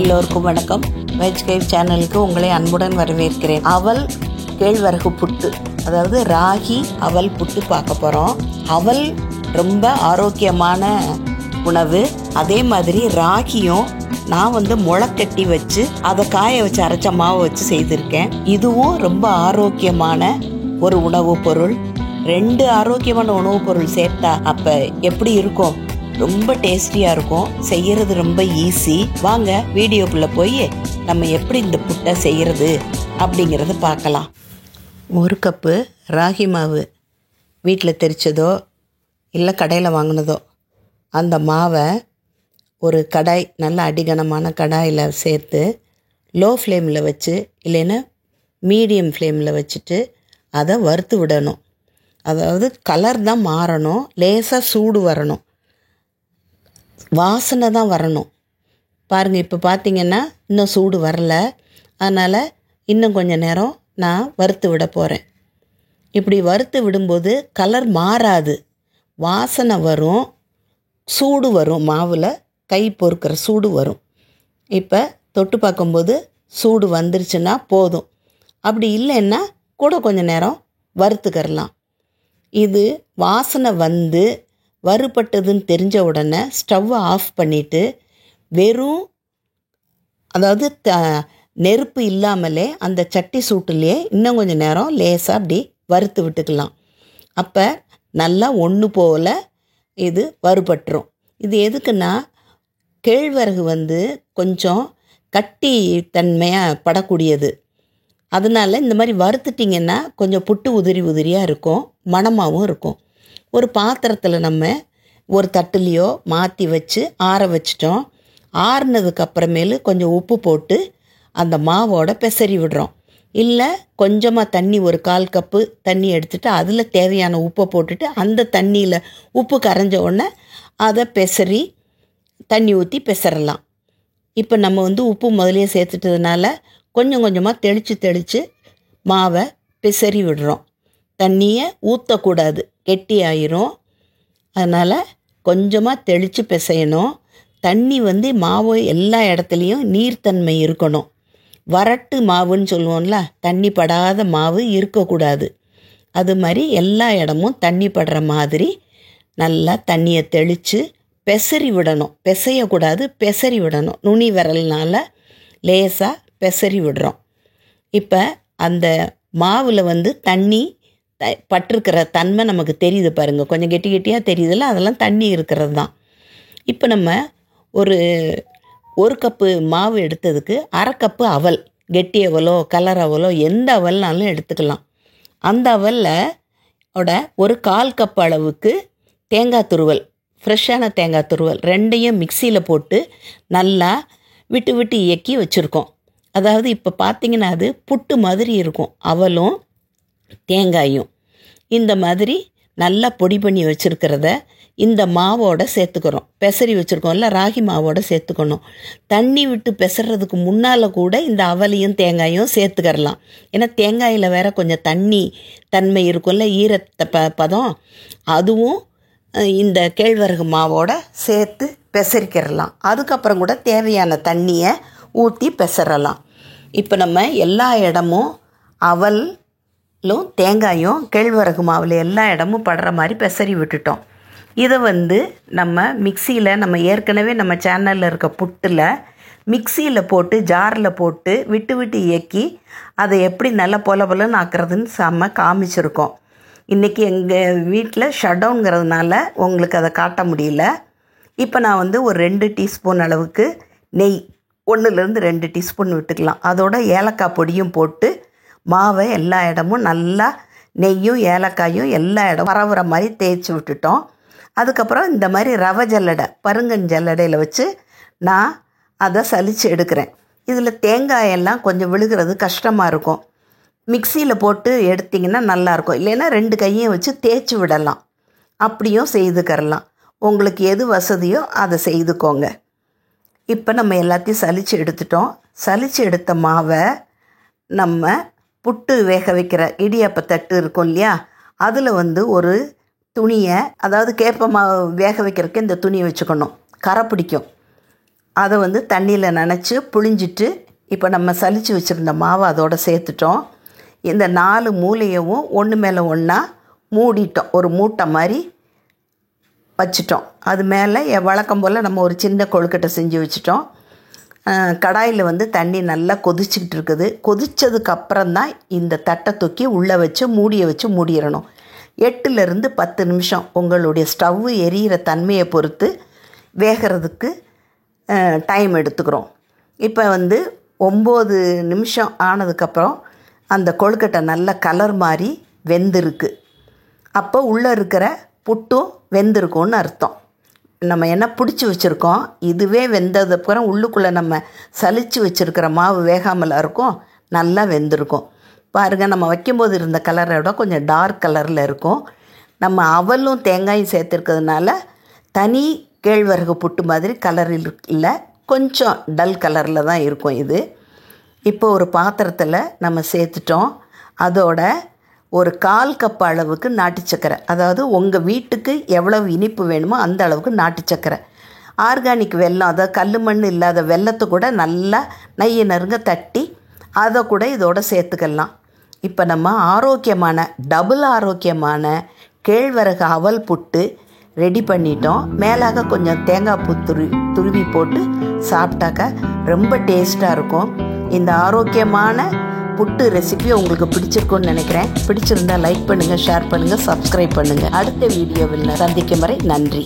எல்லோருக்கும் வணக்கம். வெஜ் கைவ் சேனலுக்கு உங்களை அன்புடன் வரவேற்கிறேன். அவல் கேழ்வரகு புட்டு, அதாவது ராகி அவல் புட்டு பார்க்க போகிறோம். அவல் ரொம்ப ஆரோக்கியமான உணவு. அதே மாதிரி ராகியும் நான் முளைக்கட்டி வச்சு அதை காய வச்சு அரைச்ச மாவை வச்சு செய்திருக்கேன். இதுவும் ரொம்ப ஆரோக்கியமான ஒரு உணவுப் பொருள். 2 ஆரோக்கியமான உணவுப் பொருள் சேர்த்தா அப்போ எப்படி இருக்கும்? ரொம்ப டேஸ்டியாக இருக்கும். செய்யறது ரொம்ப ஈஸி. வாங்க வீடியோக்குள்ளே போய் நம்ம எப்படி இந்த புட்டை செய்கிறது அப்படிங்கிறத பார்க்கலாம். 1 கப்பு ராகி மாவு, வீட்டில் தெரிச்சதோ இல்லை கடையில் வாங்கினதோ, அந்த மாவை ஒரு கடாய், நல்ல அடிகனமான கடாயில் சேர்த்து லோ ஃப்ளேமில் வச்சு இல்லைன்னா மீடியம் ஃப்ளேமில் வச்சுட்டு அதை வறுத்து விடணும். அதாவது கலர் தான் மாறணும், லேசாக சூடு வரணும், வாசனை தான் வரணும். பாருங்கள், இப்போ பார்த்திங்கன்னா இன்னும் சூடு வரல. அதனால் இன்னும் கொஞ்சம் நேரம் நான் வறுத்து விட போகிறேன். இப்படி வறுத்து விடும்போது கலர் மாறாது, வாசனை வரும், சூடு வரும், மாவில் கை பொறுக்கிற சூடு வரும். இப்போ தொட்டு பார்க்கும்போது சூடு வந்துருச்சுன்னா போதும். அப்படி இல்லைன்னா கூட கொஞ்சம் நேரம் வறுத்துக்கரலாம். இது வாசனை வந்து வறுபட்டதுன்னு தெரிஞ்ச உடனே ஸ்டவ்வை ஆஃப் பண்ணிவிட்டு வெறும், அதாவது நெருப்பு இல்லாமலே அந்த சட்டி சூட்டுலேயே இன்னும் கொஞ்சம் நேரம் லேசாக அப்படி வறுத்து விட்டுக்கலாம். அப்போ நல்லா ஒன்று போல் இது வறுபட்டுரும். இது எதுக்குன்னா, கேழ்வரகு கொஞ்சம் கட்டி தன்மையாக படக்கூடியது. அதனால் இந்த மாதிரி வறுத்துட்டிங்கன்னா கொஞ்சம் புட்டு உதிரி உதிரியாக இருக்கும், மணமாகவும் இருக்கும். ஒரு பாத்திரத்தில் நம்ம ஒரு தட்டுலேயோ மாற்றி வச்சு ஆற வச்சிட்டோம். ஆறுனதுக்கப்புறமேலு கொஞ்சம் உப்பு போட்டு அந்த மாவோட பெசரி விடுறோம். இல்லை கொஞ்சமாக தண்ணி, ஒரு 1/4 கப்பு தண்ணி எடுத்துகிட்டு அதில் தேவையான உப்பை போட்டுட்டு அந்த தண்ணியில் உப்பு கரைஞ்ச உடனே அதை பெசரி தண்ணி ஊற்றி பெசரலாம். இப்போ நம்ம உப்பு முதலே சேர்த்துட்டதுனால கொஞ்சம் கொஞ்சமாக தெளித்து மாவை பெசரி விடுறோம். தண்ணியை ஊற்றக்கூடாது, கெட்டி ஆயிரும். அதனால் கொஞ்சமாக தெளித்து பிசையணும். தண்ணி மாவு எல்லா இடத்துலையும் நீர்த்தன்மை இருக்கணும். வறட்டு மாவுன்னு சொல்லுவோம்ல, தண்ணி படாத மாவு இருக்கக்கூடாது. அது மாதிரி எல்லா இடமும் தண்ணி படுற மாதிரி நல்லா தண்ணியை தெளித்து பெசரி விடணும். பிசையக்கூடாது, பெசரி விடணும். நுனி விரல்னால் லேசாக பெசரி விடுறோம். இப்போ அந்த மாவில் தண்ணி பட்டிருக்கிற தன்மை நமக்கு தெரியுது பாருங்கள். கொஞ்சம் கெட்டி கெட்டியாக தெரியுதுல்ல, அதெல்லாம் தண்ணி இருக்கிறது தான். இப்போ நம்ம ஒரு கப்பு மாவு எடுத்ததுக்கு 1/2 கப்பு அவல், கெட்டி அவலோ கலர் அவலோ எந்த அவல்னாலும் எடுத்துக்கலாம். அந்த அவலில் ஒரு 1/4 கப் அளவுக்கு தேங்காய் துருவல், ஃப்ரெஷ்ஷான தேங்காய் துருவல், 2ஐயும் மிக்சியில் போட்டு நல்லா விட்டு விட்டு இயக்கி வச்சுருக்கோம். அதாவது இப்போ பார்த்திங்கன்னா அது புட்டு மாதிரி இருக்கும். அவலும் தேங்காயும் இந்த மாதிரி நல்லா பொடி பண்ணி வச்சுருக்கிறத இந்த மாவோட சேர்த்துக்கிறோம். பெசரி வச்சுருக்கோம்ல, ராகி மாவோட சேர்த்துக்கணும். தண்ணி விட்டு பெசறதுக்கு முன்னால் கூட இந்த அவலையும் தேங்காயும் சேர்த்துக்கரலாம். ஏன்னா தேங்காயில் வேற கொஞ்சம் தண்ணி தன்மை இருக்கும்ல, ஈரத்தை பதம், அதுவும் இந்த கேழ்வரகு மாவோட சேர்த்து பெசரிக்கிறலாம். அதுக்கப்புறம் கூட தேவையான தண்ணியை ஊற்றி பெசறலாம். இப்போ நம்ம எல்லா இடமும் அவலும் தேங்காயும் கேழ்வரகு மாவில் எல்லா இடமும் படுற மாதிரி பெசரி விட்டுட்டோம். இதை நம்ம மிக்சியில், நம்ம ஏற்கனவே நம்ம சேனலில் இருக்க புட்டில் மிக்சியில் போட்டு ஜாரில் போட்டு விட்டு விட்டு இயக்கி அதை எப்படி நல்லா பொல பொலன்னு ஆக்குறதுன்னு காமிச்சிருக்கோம். இன்றைக்கி எங்கள் வீட்டில் ஷட்டவுன்ங்கிறதுனால உங்களுக்கு அதை காட்ட முடியல. இப்போ நான் ஒரு 2 டீஸ்பூன் அளவுக்கு நெய், 1லேருந்து 2 டீஸ்பூன் விட்டுக்கலாம். அதோட ஏலக்காய் பொடியும் போட்டு மாவை எல்லா இடமும் நல்லா நெய்யும் ஏலக்காயும் எல்லா இடம் பரவுற மாதிரி தேய்ச்சி விட்டுட்டோம். அதுக்கப்புறம் இந்த மாதிரி ரவை ஜல்லடை, பருங்கஞ்சல்லடையில் வச்சு நான் அதை சலித்து எடுக்கிறேன். இதில் தேங்காயெல்லாம் கொஞ்சம் விழுகிறது கஷ்டமாக இருக்கும். மிக்சியில் போட்டு எடுத்திங்கன்னா நல்லாயிருக்கும். இல்லைன்னா 2 கையும் வச்சு தேய்ச்சி விடலாம். அப்படியும் செய்துக்கரலாம். உங்களுக்கு எது வசதியோ அதை செய்துக்கோங்க. இப்போ நம்ம எல்லாத்தையும் சலித்து எடுத்துட்டோம். சலித்து எடுத்த மாவை நம்ம புட்டு வேக வைக்கிற இடியாப்ப தட்டு இருக்கும் இல்லையா, அதில் ஒரு துணியை, அதாவது கேப்ப மாவு வேக வைக்கிறதுக்கு இந்த துணியை வச்சுக்கணும். கரை பிடிக்கும். அதை வந்து தண்ணியில் நனைச்சி புழிஞ்சிட்டு இப்போ நம்ம சலிச்சு வச்சுருந்த மாவை அதோடு சேர்த்துட்டோம். இந்த 4 மூலையவும் ஒன்று மேலே ஒன்றா மூடிட்டோம். ஒரு மூட்டை மாதிரி வச்சிட்டோம். அது மேலே வழக்கம் போல் நம்ம ஒரு சின்ன கொழுக்கட்டை செஞ்சு வச்சிட்டோம். கடாயில் வந்து தண்ணி நல்லா கொதிச்சுக்கிட்டு இருக்குது. கொதித்ததுக்கப்புறம்தான் இந்த தட்டை தூக்கி உள்ளே வச்சு மூடியை வச்சு மூடிடணும். 8லேருந்து 10 நிமிஷம் உங்களுடைய ஸ்டவ்வு எரியிற தன்மையை பொறுத்து வேகிறதுக்கு டைம் எடுத்துக்கிறோம். இப்போ வந்து 9 நிமிஷம் ஆனதுக்கப்புறம் அந்த கொழுக்கட்டை நல்ல கலர் மாதிரி வெந்திருக்கு. அப்போ உள்ளே இருக்கிற புட்டும் வெந்திருக்கும்னு அர்த்தம். நம்ம என்ன பிடிச்சி வச்சுருக்கோம், இதுவே வெந்ததுக்கப்புறம் உள்ளுக்குள்ளே நம்ம சலிச்சு வச்சுருக்கிற மாவு வேகாமலாம் இருக்கும், நல்லா வெந்திருக்கும். பாருங்கள், நம்ம வைக்கும்போது இருந்த கலரை விட கொஞ்சம் டார்க் கலரில் இருக்கும். நம்ம அவலும் தேங்காயும் சேர்த்துருக்கிறதுனால தனி கேழ்வரகு புட்டு மாதிரி கலரில் இல்லை, கொஞ்சம் டல் கலரில் தான் இருக்கும் இது. இப்போ ஒரு பாத்திரத்தில் நம்ம சேர்த்துட்டோம். அதோட ஒரு 1/4 கப் அளவுக்கு நாட்டு சக்கரை, அதாவது உங்கள் வீட்டுக்கு எவ்வளவு இனிப்பு வேணுமோ அந்த அளவுக்கு நாட்டு சக்கரை. ஆர்கானிக் வெல்லம், அதாவது கல் மண் இல்லாத வெல்லத்தை கூட நல்லா நெய்யை நறுங்க தட்டி அதை கூட இதோட சேர்த்துக்கலாம். இப்போ நம்ம ஆரோக்கியமான டபுள் ஆரோக்கியமான கேழ்வரகு அவல் புட்டு ரெடி பண்ணிட்டோம். மேலாக கொஞ்சம் தேங்காய் பூ துருவி போட்டு சாப்பிட்டாக்கா ரொம்ப டேஸ்ட்டாக இருக்கும். இந்த ஆரோக்கியமான புட்டு ரெசிபி உங்களுக்கு பிடிச்சிருக்குன்னு நினைக்கிறேன். பிடிச்சிருந்தால் லைக் பண்ணுங்கள், ஷேர் பண்ணுங்கள், சப்ஸ்கிரைப் பண்ணுங்கள். அடுத்த வீடியோவில் சந்திக்கும் வரை நன்றி.